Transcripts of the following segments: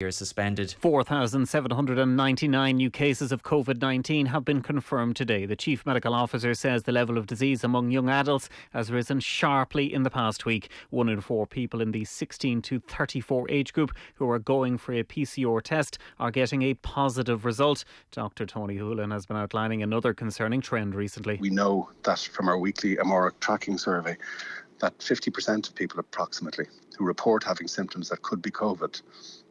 Year suspended. 4,799 new cases of COVID-19 have been confirmed today. The Chief Medical Officer says the level of disease among young adults has risen sharply in the past week. 1 in 4 people in the 16 to 34 age group who are going for a PCR test are getting a positive result. Dr. Tony Hoolan has been outlining another concerning trend recently. We know that from our weekly AMORA tracking survey that 50% of people approximately who report having symptoms that could be COVID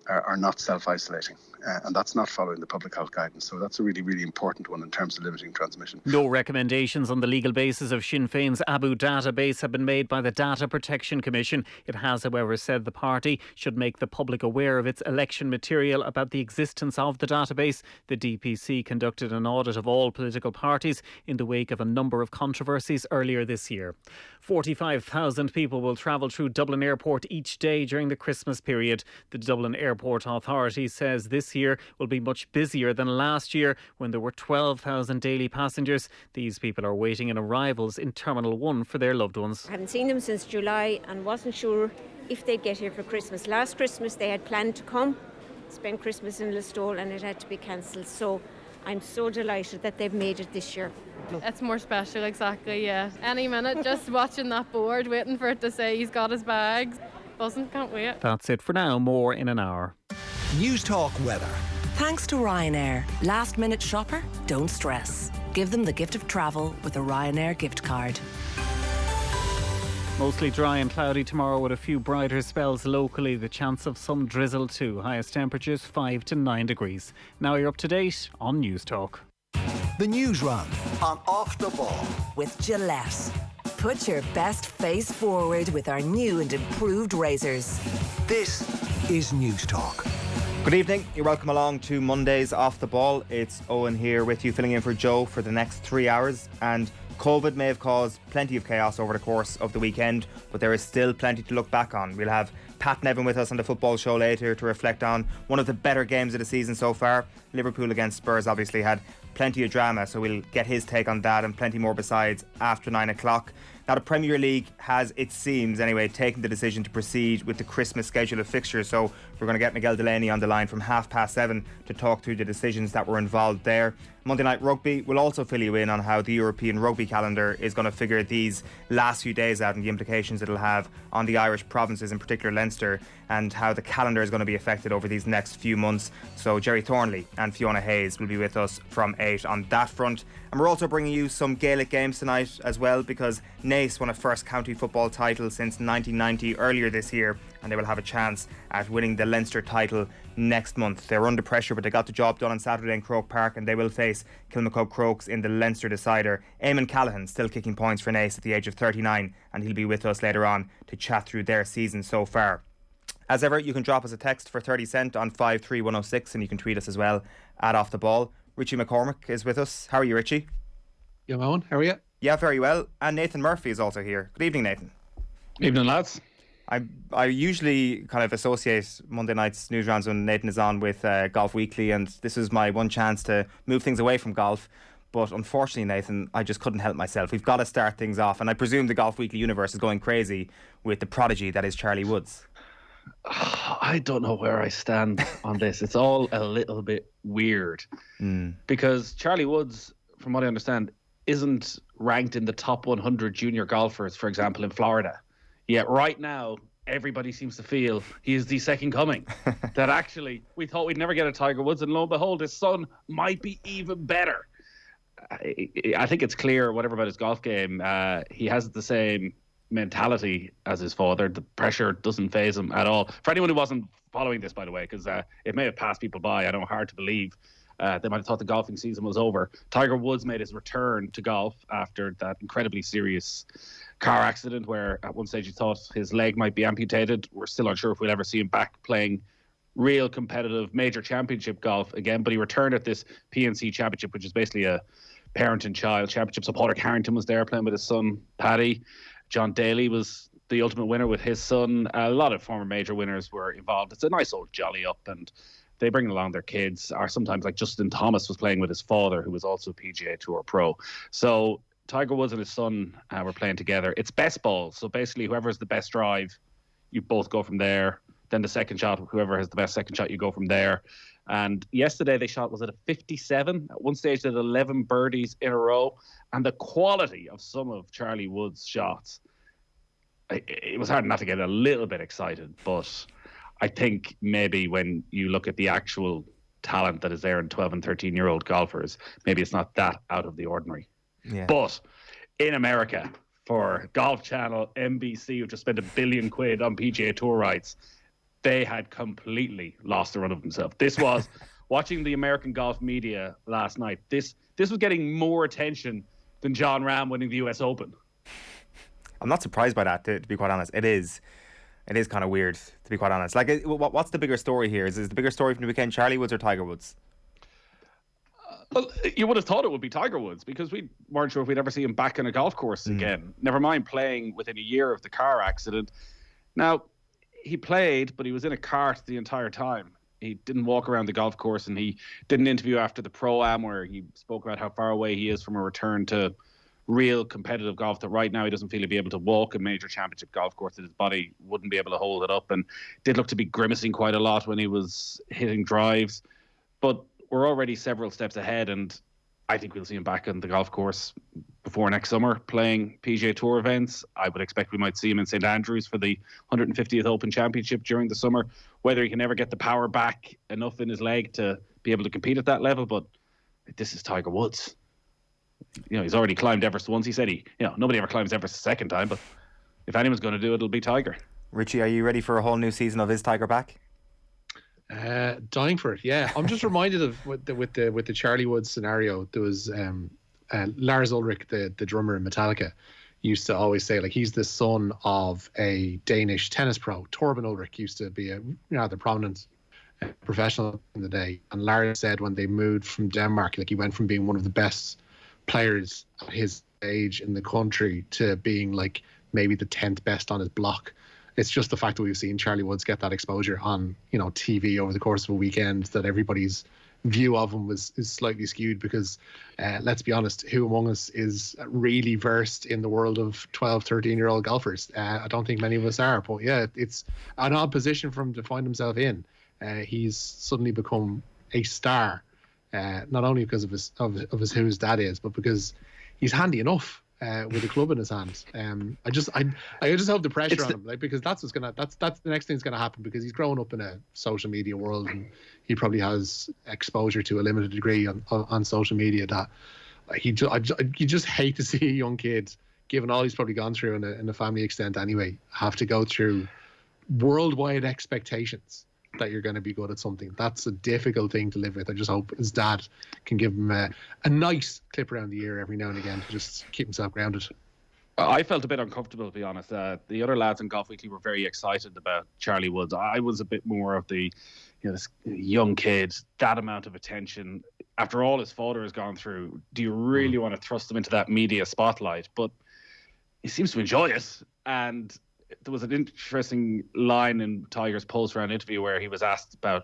are not self-isolating, and that's not following the public health guidance. So that's a really, really important one in terms of limiting transmission. No recommendations on the legal basis of Sinn Féin's Abu database have been made by the Data Protection Commission. It has, however, said the party should make the public aware of its election material about the existence of the database. The DPC conducted an audit of all political parties in the wake of a number of controversies earlier this year. 45,000 people will travel through Dublin Airport each day during the Christmas period. The Dublin Airport Authority says this year will be much busier than last year when there were 12,000 daily passengers. These people are waiting in arrivals in Terminal 1 for their loved ones. I haven't seen them since July and wasn't sure if they'd get here for Christmas. Last Christmas they had planned to come, spend Christmas in Listowel, and it had to be cancelled. So I'm so delighted that they've made it this year. It's more special, exactly, yeah. Any minute, just watching that board, waiting for it to say he's got his bags. Buzzing, can't wait. That's it for now. More in an hour. News Talk weather. Thanks to Ryanair. Last minute shopper? Don't stress. Give them the gift of travel with a Ryanair gift card. Mostly dry and cloudy tomorrow with a few brighter spells locally. The chance of some drizzle too. Highest temperatures 5 to 9 degrees. Now you're up to date on News Talk. The Newsround on Off the Ball with Gillette. Put your best face forward with our new and improved razors. This is News Talk. Good evening, you're welcome along to Monday's Off the Ball. It's Eoin here with you, filling in for Joe for the next 3 hours. And COVID may have caused plenty of chaos over the course of the weekend, but there is still plenty to look back on. We'll have Pat Nevin with us on the football show later to reflect on one of the better games of the season so far. Liverpool against Spurs obviously had plenty of drama, so we'll get his take on that and plenty more besides after 9 o'clock. Now, the Premier League has, it seems anyway, taken the decision to proceed with the Christmas schedule of fixtures. So we're going to get Miguel Delaney on the line from 7:30 to talk through the decisions that were involved there. Monday Night Rugby will also fill you in on how the European rugby calendar is going to figure these last few days out and the implications it'll have on the Irish provinces, in particular Leinster, and how the calendar is going to be affected over these next few months. So Jerry Thornley and Fiona Hayes will be with us from 8 on that front. And we're also bringing you some Gaelic games tonight as well, because Naas won a first county football title since 1990 earlier this year, and they will have a chance at winning the Leinster title next month. They were under pressure, but they got the job done on Saturday in Croke Park, and they will face Kilmacud Crokes in the Leinster decider. Eamon Callaghan still kicking points for Naas at the age of 39, and he'll be with us later on to chat through their season so far. As ever, you can drop us a text for 30 cent on 53106, and you can tweet us as well at Off the Ball. Richie McCormick is with us. How are you, Richie? Yeah, Eoin, how are you? Yeah, very well. And Nathan Murphy is also here. Good evening, Nathan. Evening, lads. I usually kind of associate Monday night's news rounds when Nathan is on with Golf Weekly, and this is my one chance to move things away from golf. But unfortunately, Nathan, I just couldn't help myself. We've got to start things off, and I presume the Golf Weekly universe is going crazy with the prodigy that is Charlie Woods. I don't know where I stand on this. It's all a little bit weird because Charlie Woods, from what I understand, isn't ranked in the top 100 junior golfers, for example, in Florida. Yet right now, everybody seems to feel he is the second coming. That actually, we thought we'd never get a Tiger Woods, and lo and behold, his son might be even better. I think it's clear, whatever about his golf game, he has the same mentality as his father. The pressure doesn't faze him at all. For anyone who wasn't following this, by the way, because it may have passed people by, I know, hard to believe. They might have thought the golfing season was over. Tiger Woods made his return to golf after that incredibly serious car accident where at one stage he thought his leg might be amputated. We're still unsure if we'll ever see him back playing real competitive major championship golf again, but he returned at this PNC Championship, which is basically a parent and child championship. So Padraig Harrington was there playing with his son Paddy. John Daly was the ultimate winner with his son. A lot of former major winners were involved. It's a nice old jolly up, and they bring along their kids, or sometimes like Justin Thomas was playing with his father, who was also a PGA Tour pro. So Tiger Woods and his son were playing together. It's best ball. So basically, whoever has the best drive, you both go from there. then the second shot, whoever has the best second shot, you go from there. And yesterday they shot, was it a 57? At one stage they had 11 birdies in a row. And the quality of some of Charlie Wood's shots, it was hard not to get a little bit excited. But I think maybe when you look at the actual talent that is there in 12 and 13-year-old golfers, maybe it's not that out of the ordinary. Yeah. But in America, for Golf Channel, NBC, who just spent $1 billion on PGA Tour rights, they had completely lost the run of themselves. This was, watching the American golf media last night, this was getting more attention than John Ram winning the US Open. I'm not surprised by that, to be quite honest. It is kind of weird, to be quite honest. Like, what's the bigger story here? Is the bigger story from the weekend Charlie Woods or Tiger Woods? Well, you would have thought it would be Tiger Woods, because we weren't sure if we'd ever see him back on a golf course again. Never mind playing within a year of the car accident. Now, he played, but he was in a cart the entire time. He didn't walk around the golf course, and he did an interview after the Pro-Am where he spoke about how far away he is from a return to real competitive golf, that right now he doesn't feel he'd be able to walk a major championship golf course, that his body wouldn't be able to hold it up, and did look to be grimacing quite a lot when he was hitting drives. But we're already several steps ahead, and I think we'll see him back on the golf course before next summer playing PGA Tour events. I would expect we might see him in St Andrews for the 150th Open Championship during the summer. Whether he can ever get the power back enough in his leg to be able to compete at that level, but this is Tiger Woods. He's already climbed Everest once. He said nobody ever climbs Everest a second time, but if anyone's going to do it, it'll be Tiger. Richie, are you ready for a whole new season of Is Tiger Back? Dying for it, yeah. I'm just reminded of with the Charlie Woods scenario. There was Lars Ulrich, the drummer in Metallica, used to always say, like, he's the son of a Danish tennis pro. Torben Ulrich used to be a rather prominent professional in the day. And Lars said when they moved from Denmark, like, he went from being one of the best players at his age in the country to being like maybe the 10th best on his block. It's just the fact that we've seen Charlie Woods get that exposure on, TV over the course of a weekend, that everybody's view of him is slightly skewed, because let's be honest, who among us is really versed in the world of 12, 13-year-old golfers? I don't think many of us are, but yeah, it's an odd position for him to find himself in. He's suddenly become a star, not only because of who his dad is, but because he's handy enough. With a club in his hand. I just hope the pressure on him, like, because that's the next thing's gonna happen, because he's grown up in a social media world, and he probably has exposure to a limited degree on social media, that you just hate to see a young kid, given all he's probably gone through in a family extent anyway, have to go through worldwide expectations that you're going to be good at something. That's a difficult thing to live with. I just hope his dad can give him a nice clip around the ear every now and again to just keep himself grounded. I felt a bit uncomfortable, to be honest. The other lads in Golf Weekly were very excited about Charlie Woods. I was a bit more of the, this young kid, that amount of attention. After all his father has gone through, do you really want to thrust him into that media spotlight? But he seems to enjoy it. And there was an interesting line in Tiger's post-round interview where he was asked about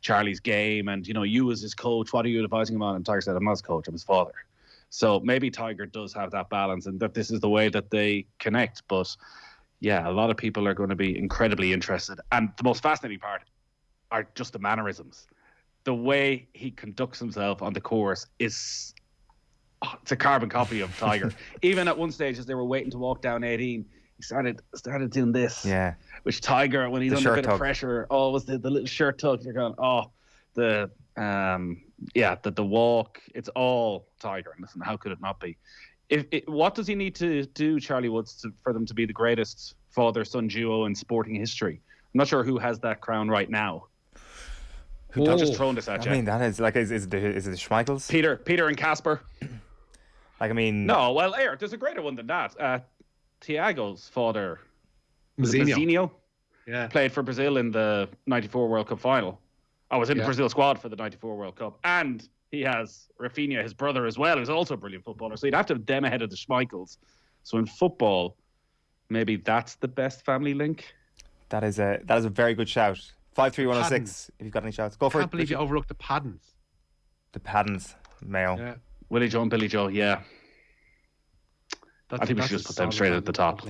Charlie's game and, you as his coach, what are you advising him on? And Tiger said, I'm not his coach, I'm his father. So maybe Tiger does have that balance, and that this is the way that they connect. But yeah, a lot of people are going to be incredibly interested. And the most fascinating part are just the mannerisms. The way he conducts himself on the course is, it's a carbon copy of Tiger. Even at one stage, as they were waiting to walk down 18, he started doing this. Yeah. Which Tiger, when he's under a bit of pressure, always the little shirt tug. You're going, the walk. It's all Tiger. And listen, how could it not be? What does he need to do, Charlie Woods, for them to be the greatest father-son duo in sporting history? I'm not sure who has that crown right now. I'm just throwing this at you. I mean, that is like, is it the Schmeichels? Peter and Casper. No, well, there's a greater one than that. Thiago's father, Mazinho, played for Brazil in the 94 World Cup final. I was in the Brazil squad for the 94 World Cup. And he has Rafinha, his brother, as well, who's also a brilliant footballer. So you'd have to have them ahead of the Schmeichels. So in football, maybe that's the best family link. That is a very good shout. 53106, if you've got any shouts. Go for it. I can't believe you overlooked the Paddens. The Paddens, Mayo. Yeah. Willie Joe and Billy Joe, yeah. I think we should just put them straight at the top.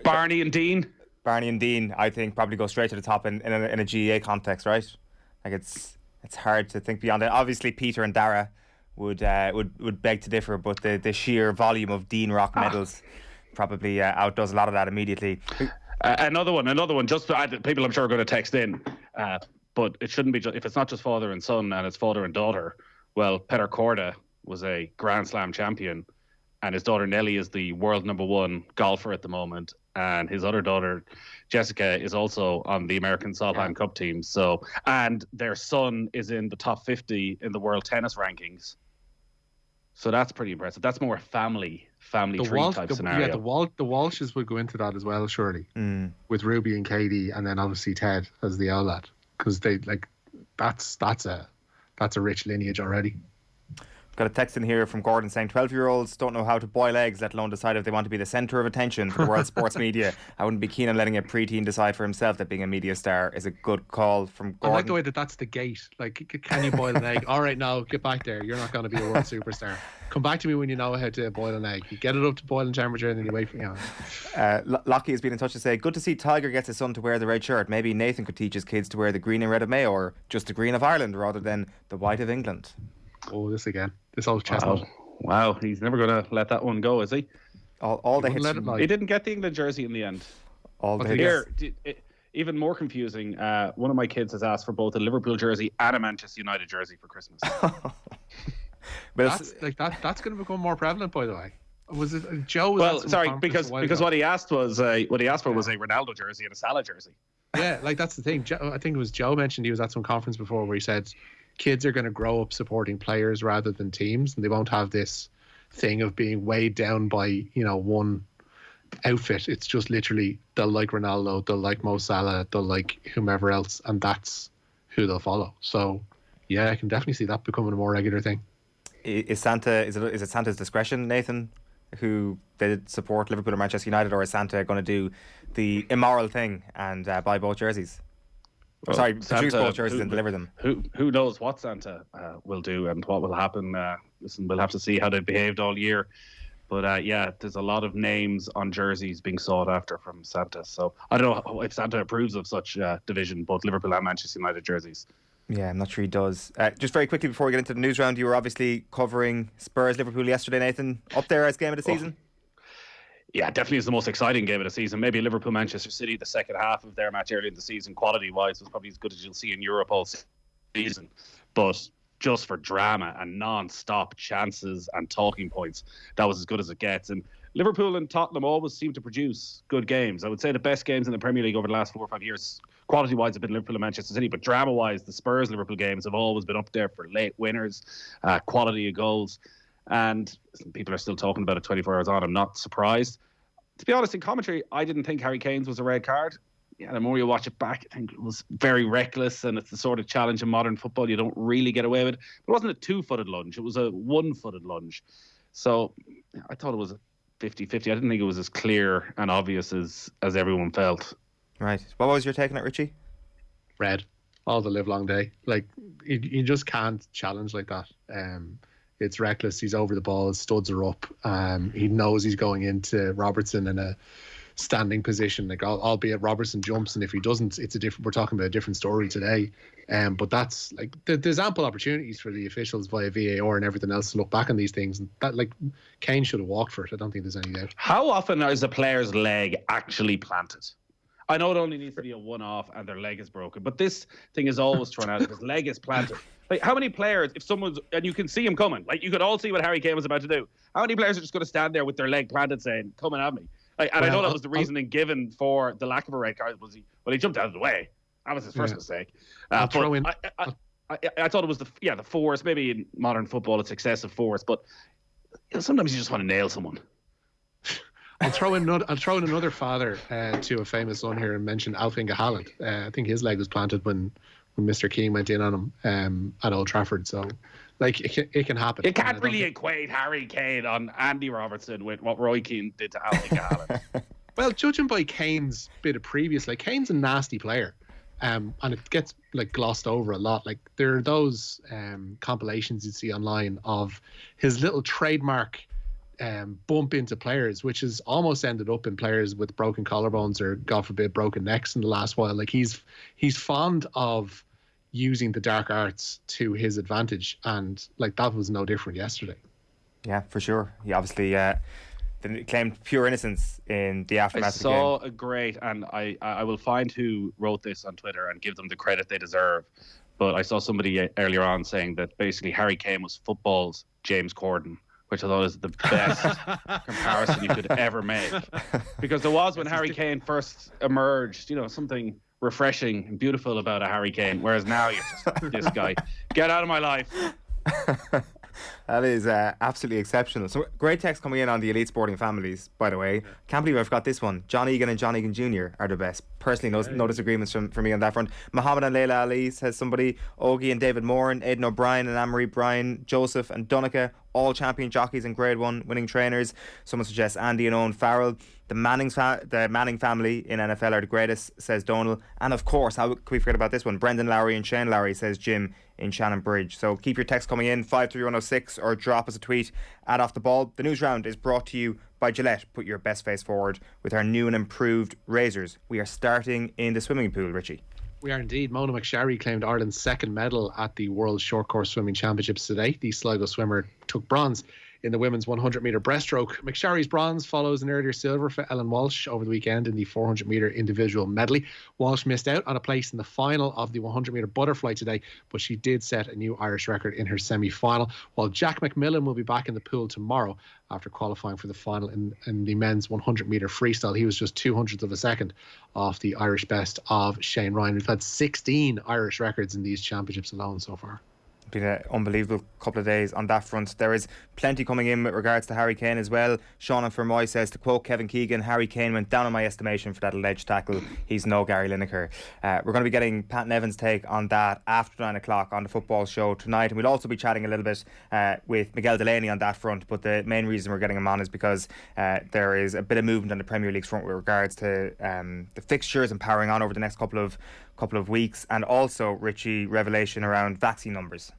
Barney and Dean. Barney and Dean, I think, probably go straight to the top in a GAA context, right? Like it's hard to think beyond it. Obviously, Peter and Dara would beg to differ, but the sheer volume of Dean Rock medals probably outdoes a lot of that immediately. Another one. Just people, I'm sure, are going to text in, but it shouldn't be. If it's not just father and son, and it's father and daughter. Well, Peter Korda was a Grand Slam champion, and his daughter Nelly is the world #1 golfer at the moment, and his other daughter Jessica is also on the American Solheim Cup team. So, and their son is in the top 50 in the world tennis rankings. So that's pretty impressive. That's more family tree type scenario. Yeah, the Walshes would go into that as well, surely, with Ruby and Katie, and then obviously Ted as the Owlad, because they that's a rich lineage already. Got a text in here from Gordon saying 12-year-olds don't know how to boil eggs, let alone decide if they want to be the centre of attention for the world's sports media. I wouldn't be keen on letting a preteen decide for himself that being a media star is a good call from Gordon. I like the way that's the gate. Like, can you boil an egg? All right, now get back there. You're not going to be a world superstar. Come back to me when you know how to boil an egg. You get it up to boiling temperature and then you wait for Lockie has been in touch to say, good to see Tiger gets his son to wear the red shirt. Maybe Nathan could teach his kids to wear the green and red of Mayo, or just the green of Ireland rather than the white of England. Oh, this again. This old chestnut. Wow, he's never going to let that one go, is he? All the hits. He didn't get the England jersey in the end. Even more confusing, one of my kids has asked for both a Liverpool jersey and a Manchester United jersey for Christmas. That's going to become more prevalent, by the way. Was it Joe? Because what he asked for was a Ronaldo jersey and a Salah jersey. Yeah, that's the thing. I think it was Joe mentioned he was at some conference before where he said kids are going to grow up supporting players rather than teams, and they won't have this thing of being weighed down by one outfit. It's just literally they'll like Ronaldo, they'll like Mo Salah, they'll like whomever else, and that's who they'll follow. So yeah, I can definitely see that becoming a more regular thing. Is it Santa's discretion, Nathan, who they support Liverpool or Manchester United, or is Santa going to do the immoral thing and buy both jerseys? Produce both jerseys and deliver them. Who knows what Santa will do and what will happen? Listen, we'll have to see how they behaved all year. But there's a lot of names on jerseys being sought after from Santa. So I don't know if Santa approves of such division, both Liverpool and Manchester United jerseys. Yeah, I'm not sure he does. Just very quickly before we get into the news round, you were obviously covering Spurs-Liverpool yesterday, Nathan. Up there as game of the season? Yeah, definitely is the most exciting game of the season. Maybe Liverpool-Manchester City, the second half of their match early in the season, quality-wise, was probably as good as you'll see in Europe all season. But just for drama and non-stop chances and talking points, that was as good as it gets. And Liverpool and Tottenham always seem to produce good games. I would say the best games in the Premier League over the last 4 or 5 years, quality-wise, have been Liverpool and Manchester City. But drama-wise, the Spurs-Liverpool games have always been up there for late winners, quality of goals. And people are still talking about it 24 hours on. I'm not surprised. To be honest, in commentary, I didn't think Harry Kane's was a red card. Yeah, the more you watch it back, I think it was very reckless, and it's the sort of challenge in modern football you don't really get away with. It wasn't a 2-footed lunge. It was a 1-footed lunge. So I thought it was a 50-50. I didn't think it was as clear and obvious as everyone felt. Right. What was your take on it, Richie? Red. All the live long day. Like, you just can't challenge like that. It's reckless. He's over the ball. His studs are up. He knows he's going into Robertson in a standing position. Like, albeit Robertson jumps, and if he doesn't, it's a different. We're talking about a different story today. But that's like there's ample opportunities for the officials via VAR and everything else to look back on these things. And that, like, Kane should have walked for it. I don't think there's any doubt. How often is a player's leg actually planted? I know it only needs to be a one-off and their leg is broken, but this thing is always thrown out if his leg is planted. Like, how many players, if someone's, and you can see him coming, like, you could all see what Harry Kane was about to do. How many players are just going to stand there with their leg planted saying, "Coming at me"? Like, and I know that was the reasoning given for the lack of a red card. Was he jumped out of the way? That was his first mistake. I thought it was the force. Maybe in modern football it's excessive force, but sometimes you just want to nail someone. I'll throw in another father to a famous one here and mention Alf-Inge Haaland. I think his leg was planted when Mr. Keane went in on him at Old Trafford. So, like, it can happen. You can't really equate Harry Kane on Andy Robertson with what Roy Keane did to Alf-Inge Haaland. Well, judging by Kane's bit of previous, like, Kane's a nasty player. And it gets, like, glossed over a lot. Like, there are those compilations you see online of his little trademark bump into players, which has almost ended up in players with broken collarbones or, God forbid, broken necks in the last while. Like he's fond of using the dark arts to his advantage, and like that was no different yesterday. Yeah, for sure. He obviously claimed pure innocence in the aftermath of the game. I saw a great, and I will find who wrote this on Twitter and give them the credit they deserve. But I saw somebody earlier on saying that basically Harry Kane was football's James Corden, which I thought was the best comparison you could ever make. Because there was, when Harry Kane first emerged, something refreshing and beautiful about a Harry Kane, whereas now you're just this guy. Get out of my life. That is absolutely exceptional. So great text coming in on the Elite Sporting Families, by the way. Can't believe I forgot this one. John Egan and John Egan Jr. are the best. Personally, no disagreements from me on that front. Mohammed and Leila Ali, says somebody. Ogie and David Moran, Aidan O'Brien and Anne-Marie Bryan, Joseph and Donica, all champion jockeys and Grade 1 winning trainers. Someone suggests Andy and Owen Farrell. The Manning family in NFL are the greatest, says Donal. And of course, how can we forget about this one? Brendan Lowry and Shane Lowry, says Jim in Shannon Bridge. So keep your text coming in, 53106, or drop us a tweet at Off The Ball. The news round is brought to you by Gillette. Put your best face forward with our new and improved razors. We are starting in the swimming pool, Richie. We are indeed. Mona McSharry claimed Ireland's second medal at the World Short Course Swimming Championships today. The Sligo swimmer took bronze in the women's 100-metre breaststroke. McSharry's bronze follows an earlier silver for Ellen Walsh over the weekend in the 400-metre individual medley. Walsh missed out on a place in the final of the 100-metre butterfly today, but she did set a new Irish record in her semi-final, while Jack McMillan will be back in the pool tomorrow after qualifying for the final in the men's 100-metre freestyle. He was just 200th of a second off the Irish best of Shane Ryan. We've had 16 Irish records in these championships alone so far. Been an unbelievable couple of days on that front. There is plenty coming in with regards to Harry Kane as well. Sean and Fermoy says, to quote Kevin Keegan, Harry Kane went down in my estimation for that alleged tackle. He's no Gary Lineker. We're going to be getting Pat Nevin's take on that after 9 o'clock on the football show tonight, and we'll also be chatting a little bit with Miguel Delaney on that front. But the main reason we're getting him on is because there is a bit of movement on the Premier League's front with regards to the fixtures and powering on over the next couple of weeks, and also, Richie, revelation around vaccine numbers.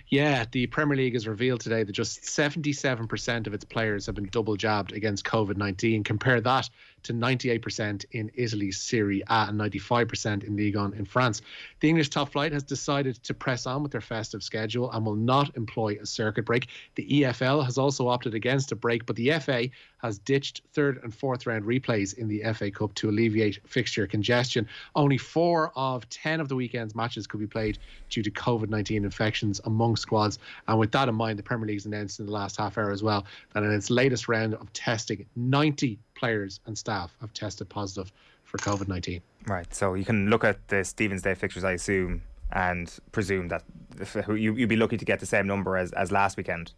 Yeah, the Premier League has revealed today that just 77% of its players have been double jabbed against COVID-19. Compare that to 98% in Italy's Serie A and 95% in Ligue 1 in France. The English top flight has decided to press on with their festive schedule and will not employ a circuit break. The EFL has also opted against a break, but the FA has ditched third and fourth round replays in the FA Cup to alleviate fixture congestion. Only 4 of 10 of the weekend's matches could be played due to COVID-19 infections among squads. And with that in mind, the Premier League's announced in the last half hour as well that in its latest round of testing, 90 players and staff have tested positive for COVID-19. Right, so you can look at the Stephen's Day fixtures, I assume, and presume that you'd be lucky to get the same number as last weekend.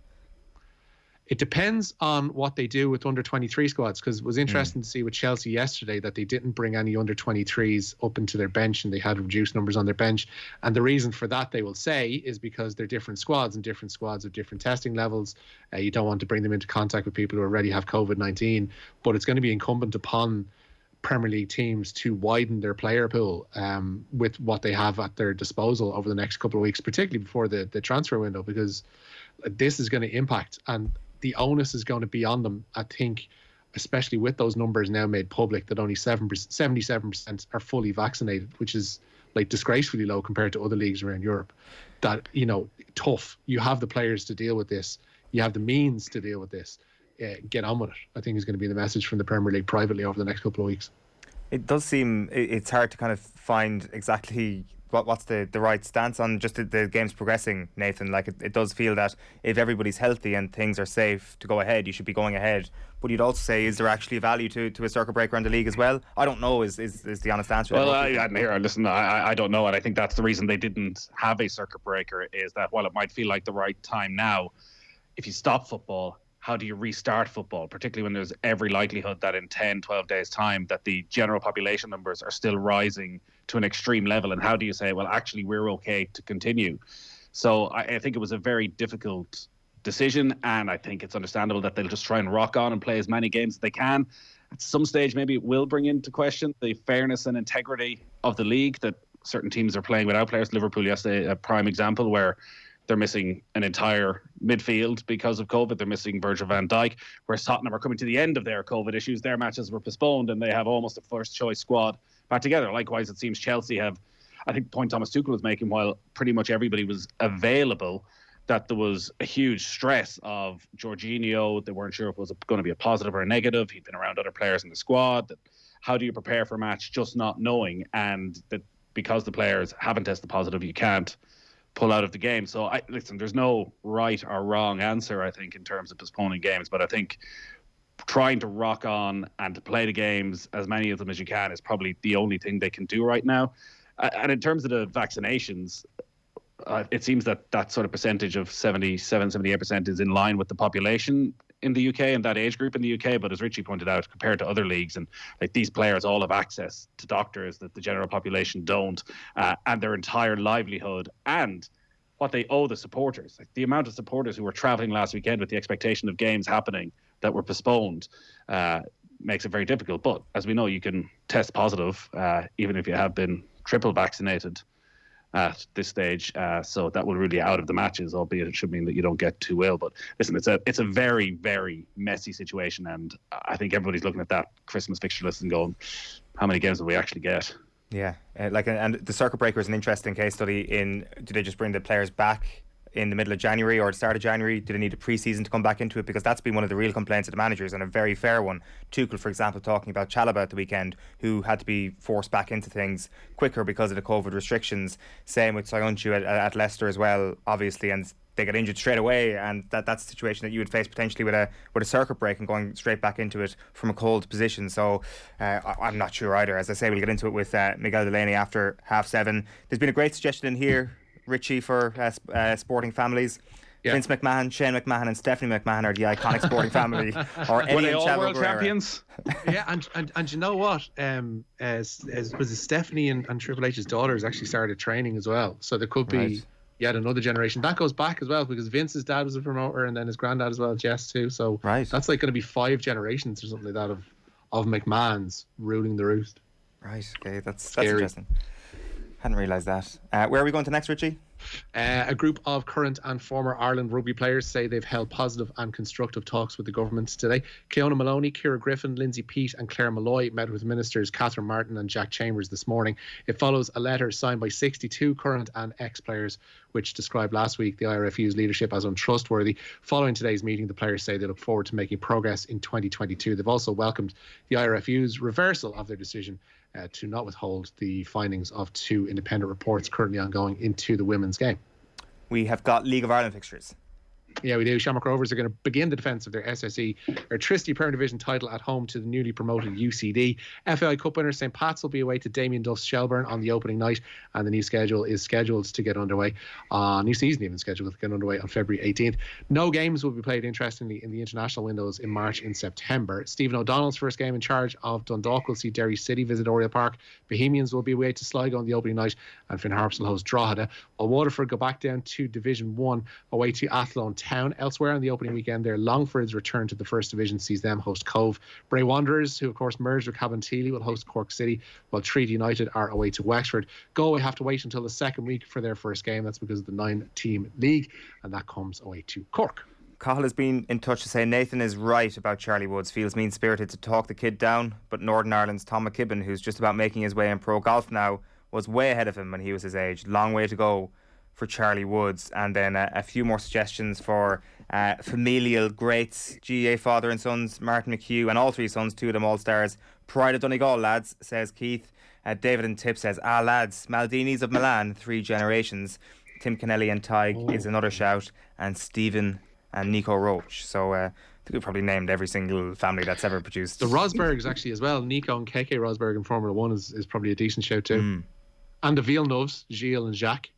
It depends on what they do with under-23 squads, because it was interesting to see with Chelsea yesterday that they didn't bring any under-23s up into their bench and they had reduced numbers on their bench. And the reason for that, they will say, is because they're different squads and different squads have different testing levels. You don't want to bring them into contact with people who already have COVID-19, but it's going to be incumbent upon Premier League teams to widen their player pool with what they have at their disposal over the next couple of weeks, particularly before the transfer window, because this is going to impact and the onus is going to be on them, I think, especially with those numbers now made public that only 77% are fully vaccinated, which is like disgracefully low compared to other leagues around Europe. That, tough. You have the players to deal with this. You have the means to deal with this. Get on with it, I think is going to be the message from the Premier League privately over the next couple of weeks. It does seem it's hard to kind of find exactly what's the right stance on just the games progressing, Nathan. Like it does feel that if everybody's healthy and things are safe to go ahead, you should be going ahead. But you'd also say, is there actually a value to a circuit breaker around the league as well? I don't know is the honest answer. Well, I don't know, and I think that's the reason they didn't have a circuit breaker, is that while it might feel like the right time now, if you stop football, how do you restart football, particularly when there's every likelihood that in 10, 12 days' time that the general population numbers are still rising to an extreme level? And how do you say, well, actually, we're okay to continue? So I think it was a very difficult decision, and I think it's understandable that they'll just try and rock on and play as many games as they can. At some stage, maybe it will bring into question the fairness and integrity of the league, that certain teams are playing without players. Liverpool yesterday, a prime example, where they're missing an entire midfield because of COVID. They're missing Virgil van Dijk, whereas Tottenham are coming to the end of their COVID issues. Their matches were postponed and they have almost a first-choice squad back together. Likewise, it seems Chelsea have, I think the point Thomas Tuchel was making, while pretty much everybody was available, that there was a huge stress of Jorginho. They weren't sure if it was going to be a positive or a negative. He'd been around other players in the squad. How do you prepare for a match just not knowing? And that because the players haven't tested positive, you can't pull out of the game. So, listen, there's no right or wrong answer, I think, in terms of postponing games. But I think trying to rock on and to play the games, as many of them as you can, is probably the only thing they can do right now. And in terms of the vaccinations, it seems that sort of percentage of 78% is in line with the population in the UK and that age group in the UK. But as Richie pointed out, compared to other leagues, and like these players all have access to doctors that the general population don't, and their entire livelihood and what they owe the supporters. Like the amount of supporters who were travelling last weekend with the expectation of games happening that were postponed makes it very difficult. But as we know, you can test positive even if you have been triple vaccinated at this stage, so that will rule you out of the matches, albeit it should mean that you don't get too ill. But listen, it's a very, very messy situation, and I think everybody's looking at that Christmas fixture list and going, how many games will we actually get? Yeah, and the circuit breaker is an interesting case study in, do they just bring the players back in the middle of January or the start of January? Do they need a pre-season to come back into it? Because that's been one of the real complaints of the managers, and a very fair one. Tuchel, for example, talking about Chalobah at the weekend, who had to be forced back into things quicker because of the COVID restrictions. Same with Soyuncu at Leicester as well, obviously, and they got injured straight away, and that's a situation that you would face potentially with a circuit break and going straight back into it from a cold position. So I'm not sure either. As I say, we'll get into it with Miguel Delaney after 7:30. There's been a great suggestion in here, Richie, for sporting families. Yeah. Vince McMahon, Shane McMahon and Stephanie McMahon are the iconic sporting family. Or Were they all world champions? Yeah, and you know what? Was it Stephanie and Triple H's daughters actually started training as well. So there could be yet another generation. That goes back as well, because Vince's dad was a promoter and then his granddad as well, Jess too. So that's like going to be 5 generations or something like that of McMahons ruling the roost. Right, okay, that's interesting. Hadn't realised that. Where are we going to next, Richie? A group of current and former Ireland rugby players say they've held positive and constructive talks with the government today. Keona Maloney, Ciara Griffin, Lindsay Peat and Claire Malloy met with ministers Catherine Martin and Jack Chambers this morning. It follows a letter signed by 62 current and ex-players, which described last week the IRFU's leadership as untrustworthy. Following today's meeting, the players say they look forward to making progress in 2022. They've also welcomed the IRFU's reversal of their decision to not withhold the findings of 2 independent reports currently ongoing into the women's game. We have got League of Ireland fixtures. Yeah, we do. Shamrock Rovers are going to begin the defence of their SSE Electricity Premier Division title at home to the newly promoted UCD. FAI Cup winners St Pat's will be away to Damien Duff's Shelbourne on the opening night, and the new schedule is scheduled to get underway. New season even scheduled to get underway on February 18th. No games will be played, interestingly, in the international windows in March and September. Stephen O'Donnell's first game in charge of Dundalk will see Derry City visit Oriel Park. Bohemians will be away to Sligo on the opening night, and Finn Harps will host Drogheda, while Waterford go back down to Division 1 away to Athlone Town. Elsewhere on the opening weekend there, Longford's return to the First Division sees them host Cove. Bray Wanderers, who of course merged with Cabinteely, will host Cork City, while Treaty United are away to Wexford. Galway have to wait until the second week for their first game. That's because of the 9-team league, and that comes away to Cork. Cahill has been in touch to say Nathan is right about Charlie Woods. Feels mean-spirited to talk the kid down, but Northern Ireland's Tom McKibben, who's just about making his way in pro golf now, was way ahead of him when he was his age. Long way to go for Charlie Woods. And then a few more suggestions for familial greats, GAA father and sons, Martin McHugh, and all 3 sons, 2 of them all-stars. Pride of Donegal, lads, says Keith. David and Tip says, lads, Maldinis of Milan, 3 generations. Tim Kennelly and Tig is another shout. And Stephen and Nico Roach. So I think we've probably named every single family that's ever produced. The Rosbergs actually as well. Nico and Keke Rosberg in Formula 1 is probably a decent shout too. And the Villeneuves, Gilles and Jacques.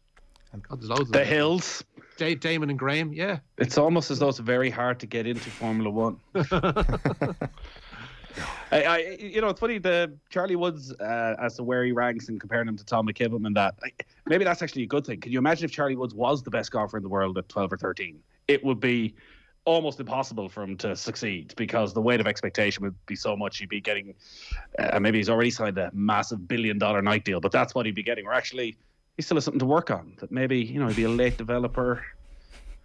God, there's loads of them. Hills. Damon and Graham, yeah. It's almost as though it's very hard to get into Formula 1. It's funny, the Charlie Woods, as to where he ranks and comparing him to Tom McKibben and that, maybe that's actually a good thing. Can you imagine if Charlie Woods was the best golfer in the world at 12 or 13? It would be almost impossible for him to succeed, because the weight of expectation would be so much. He'd be getting, maybe he's already signed a massive $1 billion night deal, but that's what he'd be getting. Or actually, he still has something to work on. That maybe, he'd be a late developer,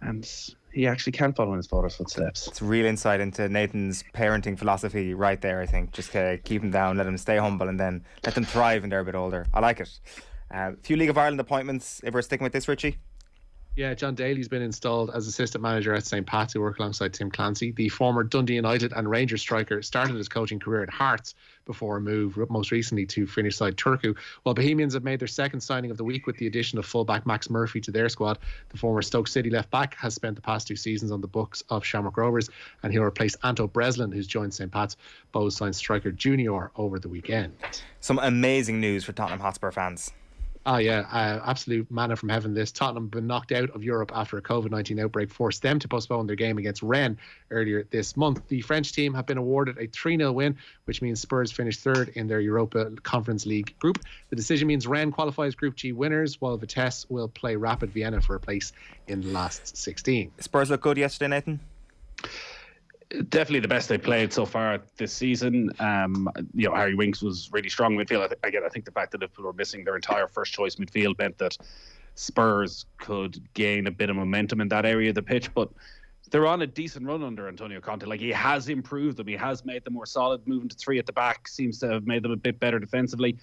and he actually can follow in his father's footsteps. It's real insight into Nathan's parenting philosophy right there, I think. Just keep them down, let them stay humble, and then let them thrive when they're a bit older. I like it. A few League of Ireland appointments, if we're sticking with this, Richie. Yeah, John Daly's been installed as assistant manager at St. Pat's, who work alongside Tim Clancy. The former Dundee United and Rangers striker started his coaching career at Hearts before a move most recently to Finnish side Turku. While Bohemians have made their second signing of the week with the addition of fullback Max Murphy to their squad, the former Stoke City left back has spent the past 2 seasons on the books of Shamrock Rovers, and he'll replace Anto Breslin, who's joined St. Pat's. Both signed striker Junior over the weekend. Some amazing news for Tottenham Hotspur fans. Oh, yeah, absolute manna from heaven this. Tottenham have been knocked out of Europe after a COVID-19 outbreak forced them to postpone their game against Rennes earlier this month. The French team have been awarded a 3-0 win, which means Spurs finished third in their Europa Conference League group. The decision means Rennes qualifies Group G winners, while Vitesse will play Rapid Vienna for a place in the last 16. Spurs look good yesterday, Nathan? Definitely the best they played so far this season. Harry Winks was really strong in midfield. I think the fact that Liverpool were missing their entire first choice midfield meant that Spurs could gain a bit of momentum in that area of the pitch. But they're on a decent run under Antonio Conte. Like, he has improved them. He has made them more solid. Moving to 3 at the back seems to have made them a bit better defensively.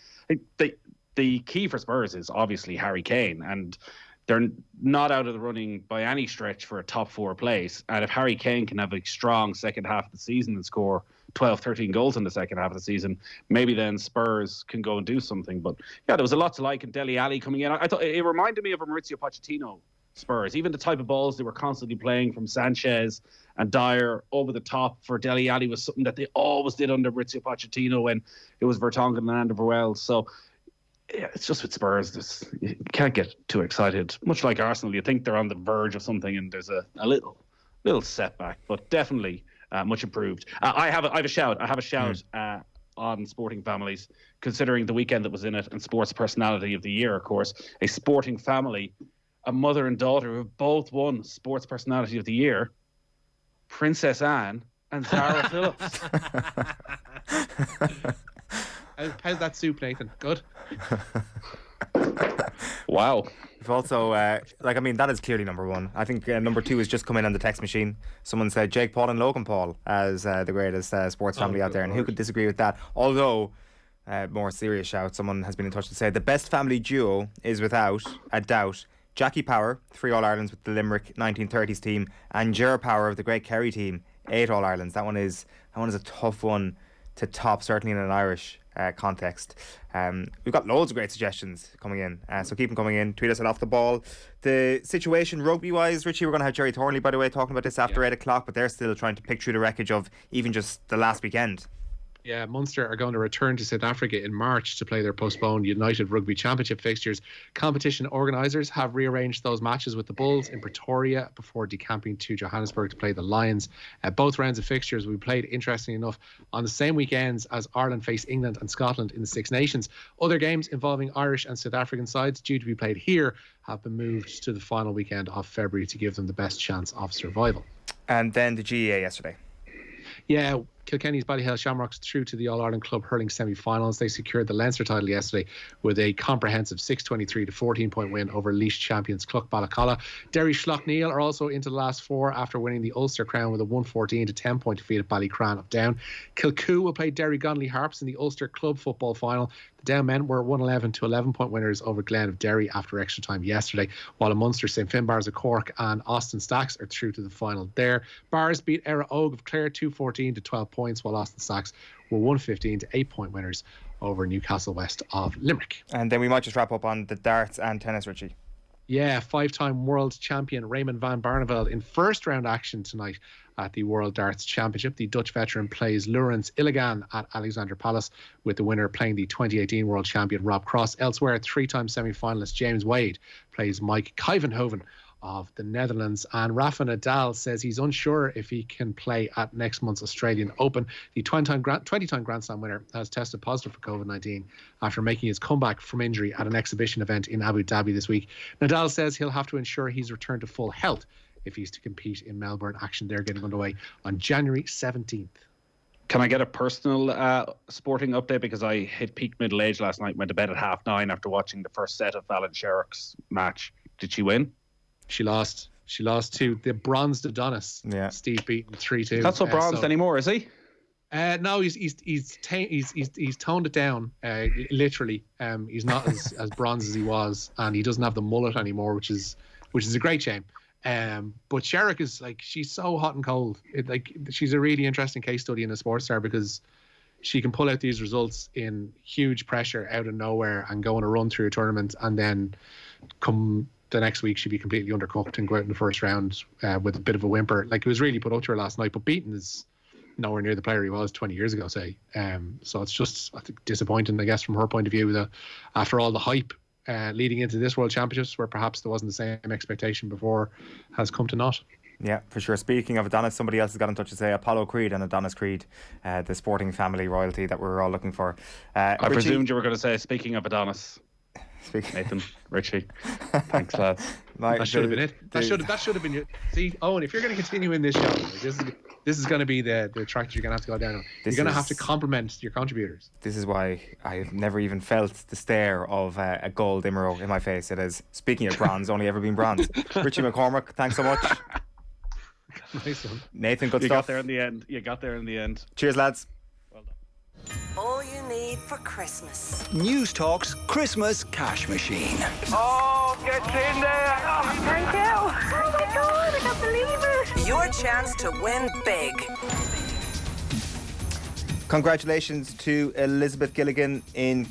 The key for Spurs is obviously Harry Kane, and they're not out of the running by any stretch for a top 4 place. And if Harry Kane can have a strong second half of the season and score 12, 13 goals in the second half of the season, maybe then Spurs can go and do something. But yeah, there was a lot to like in Dele Alli coming in. I thought it reminded me of a Maurizio Pochettino Spurs. Even the type of balls they were constantly playing from Sanchez and Dyer over the top for Dele Alli was something that they always did under Maurizio Pochettino when it was Vertonghen and Alderweireld. So yeah, it's just with Spurs, you can't get too excited. Much like Arsenal, you think they're on the verge of something, and there's a little setback, but definitely much improved. I have a shout. I have a shout on sporting families, considering the weekend that was in it, and sports personality of the year, of course. A sporting family, a mother and daughter who have both won sports personality of the year, Princess Anne and Zara Phillips. How's that soup, Nathan? Good? Wow. You've also, that is clearly number 1. I think number 2 has just come in on the text machine. Someone said Jake Paul and Logan Paul as the greatest sports family out there. And who could disagree with that? Although, more serious shout, someone has been in touch to say the best family duo is without a doubt Jackie Power, 3 All-Irelands with the Limerick 1930s team, and Ger Power of the Great Kerry team, 8 All-Irelands. That one is a tough one to top, certainly in an Irish context. We've got loads of great suggestions coming in, so keep them coming in. Tweet us at Off The Ball. The situation rugby wise, Richie, we're going to have Jerry Thornley, by the way, talking about this after 8 o'clock, but they're still trying to pick through the wreckage of even just the last weekend. Yeah, Munster are going to return to South Africa in March to play their postponed United Rugby Championship fixtures. Competition organisers have rearranged those matches with the Bulls in Pretoria before decamping to Johannesburg to play the Lions. Both rounds of fixtures will be played, interestingly enough, on the same weekends as Ireland face England and Scotland in the Six Nations. Other games involving Irish and South African sides due to be played here have been moved to the final weekend of February to give them the best chance of survival. And then the GAA yesterday. Yeah, Kilkenny's Ballyhale Shamrocks through to the All-Ireland Club hurling semi-finals. They secured the Leinster title yesterday with a comprehensive 6-23 to 14-point win over Laois champions Cluck Ballacalla. Derry Schlockneil are also into the last 4 after winning the Ulster Crown with a 114 to 10-point defeat at Ballycran of Down. Kilcoo will play Derry Gonley Harps in the Ulster Club football final. The Down men were 111 to 11-point winners over Glen of Derry after extra time yesterday, while in Munster, St Finbars of Cork and Austin Stacks are through to the final there. Bars beat Era Og of Clare 214 to 12 points, while Austin Stacks were 115 to 8-point winners over Newcastle West of Limerick. And then we might just wrap up on the darts and tennis, Richie. Yeah, 5-time world champion Raymond van Barneveld in first round action tonight at the World Darts Championship. The Dutch veteran plays Laurens Illigan at Alexander Palace, with the winner playing the 2018 world champion Rob Cross. Elsewhere, 3-time semi-finalist James Wade plays Mike Kuyvenhoven of the Netherlands. And Rafa Nadal says he's unsure if he can play at next month's Australian Open. The 20-time Grand Slam winner has tested positive for COVID-19 after making his comeback from injury at an exhibition event in Abu Dhabi this week. Nadal says he'll have to ensure he's returned to full health if he's to compete in Melbourne. Action there getting underway on January 17th. Can I get a personal sporting update? Because I hit peak middle age last night, went to bed at 9:30 after watching the first set of Fallon Sherrock's match. Did she win? She lost. She lost to the bronzed Adonis. Yeah. Steve Beaton 3-2. Not so bronzed anymore, is he? No, he's toned it down. Literally, he's not as bronze as he was, and he doesn't have the mullet anymore, which is a great shame. But Sherrick is she's so hot and cold. She's a really interesting case study in a sports star because she can pull out these results in huge pressure out of nowhere and go on a run through a tournament, and then come the next week she'd be completely undercooked and go out in the first round with a bit of a whimper. It was really put up to her last night, but Beaton is nowhere near the player he was 20 years ago, say. So it's just, I think, disappointing, I guess, from her point of view, that after all the hype leading into this World Championships, where perhaps there wasn't the same expectation before, has come to naught. Yeah, for sure. Speaking of Adonis, somebody else has got in touch to say Apollo Creed and Adonis Creed, the sporting family royalty that we're all looking for. I Richie, presumed you were going to say, speaking of Adonis. Nathan, Richie, thanks, lads. That should have been it. That should have been it. See, Eoin, if you're going to continue in this show, this is going to be the track that you're going to have to go down on. You're going to have to compliment your contributors. This is why I've never even felt the stare of a gold Imro in my face. It is, speaking of bronze, only ever been bronze. Richie McCormack, thanks so much. Nice one. Nathan, good You stuff. got there in the end. Cheers, lads. All you need for Christmas. News Talk's Christmas cash machine. Oh, get in there! Oh, Thank you. Oh my God, I can't believe it. Your chance to win big. Congratulations to Elizabeth Gilligan in